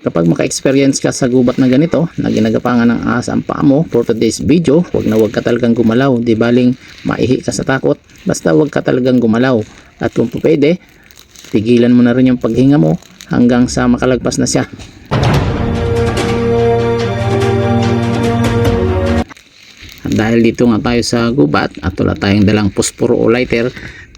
Kapag maka-experience ka sa gubat na ganito, na ginagapangan ng ahas ang paa mo, for today's video, huwag ka talagang gumalaw. Di baling maihi ka sa takot, basta huwag ka talagang gumalaw. At kung pwede, tigilan mo na rin yung paghinga mo hanggang sa makalagpas na siya. At dahil dito nga tayo sa gubat at wala tayong dalang posporo o lighter,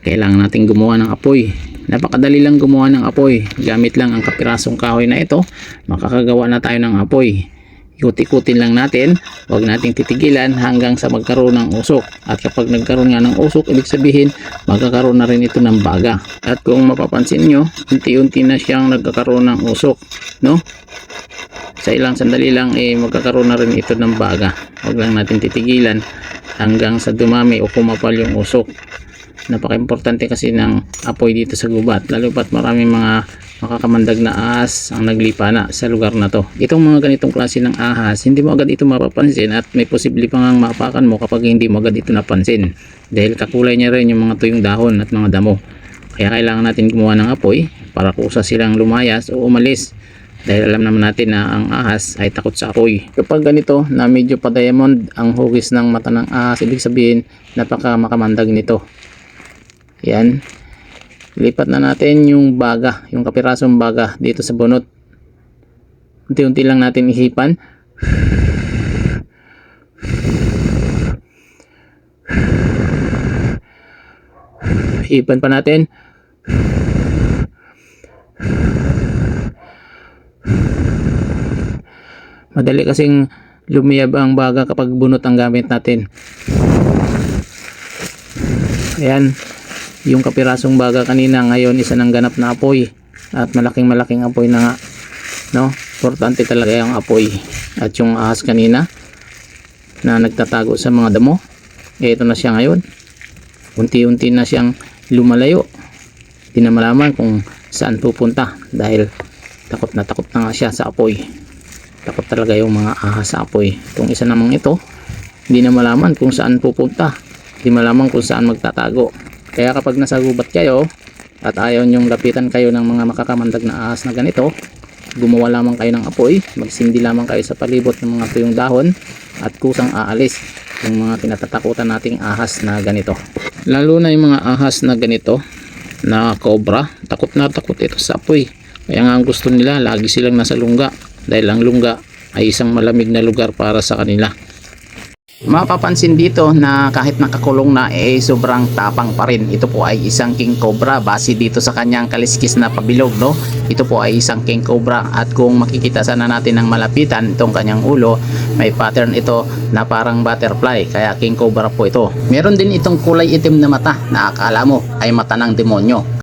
kailangan natin gumawa ng apoy. Napakadali lang gumawa ng apoy. Gamit lang ang kapirasong kahoy na ito, makakagawa na tayo ng apoy. Ikut-ikutin lang natin, huwag nating titigilan hanggang sa magkaroon ng usok. At kapag nagkaroon nga ng usok, ibig sabihin magkakaroon na rin ito ng baga. At kung mapapansin nyo, unti-unti na siyang nagkakaroon ng usok, no? Sa ilang sandali lang magkakaroon na rin ito ng baga. Huwag lang natin titigilan hanggang sa dumami o kumapal yung usok. Napaka-importante kasi ng apoy dito sa gubat, lalo pat maraming mga makakamandag na ahas ang naglipana sa lugar na to. Itong mga ganitong klase ng ahas, hindi mo agad ito mapapansin at may posible pang maapakan mo kapag hindi mo agad ito napansin, dahil kakulay niya rin yung mga tuyong dahon at mga damo. Kaya kailangan natin gumawa ng apoy para kusa silang lumayas o umalis, dahil alam naman natin na ang ahas ay takot sa apoy. Kapag ganito na medyo pa diamond ang hugis ng mata ng ahas, ibig sabihin napaka makamandag nito. Yan, lipat na natin yung baga, yung kapirasong baga dito sa bunot. Unti-unti lang natin ihipan. Ihipan pa natin. Madali kasing lumiyab ang baga kapag bunot ang gamit natin. Ayan, yung kapirasong baga kanina, ngayon isa nang ganap na apoy, at malaking apoy na nga, no? Importante talaga yung apoy. At yung ahas kanina na nagtatago sa mga damo, ito na siya ngayon, unti-unti na siyang lumalayo. Di na malaman kung saan pupunta dahil takot na nga siya sa apoy. Takot talaga yung mga ahas sa apoy. Itong isa namang ito, hindi na malaman kung saan pupunta, hindi malaman kung saan magtatago. Kaya kapag nasa gubat kayo at ayaw nyong lapitan kayo ng mga makakamandag na ahas na ganito, gumawa lamang kayo ng apoy, magsindi lamang kayo sa palibot ng mga tuyong dahon at kusang aalis yung mga kinatatakutan nating ahas na ganito. Lalo na yung mga ahas na ganito na cobra, takot na takot ito sa apoy. Kaya nga ang gusto nila, lagi silang nasa lungga, dahil ang lungga ay isang malamig na lugar para sa kanila. Mapapansin dito na kahit nakakulong na sobrang tapang pa rin. Ito po ay isang king cobra base dito sa kanyang kaliskis na pabilog, no? Ito po ay isang king cobra, at kung makikita sana natin ng malapitan itong kanyang ulo, may pattern ito na parang butterfly, kaya king cobra po ito. Meron din itong kulay itim na mata na akala mo ay mata ng demonyo.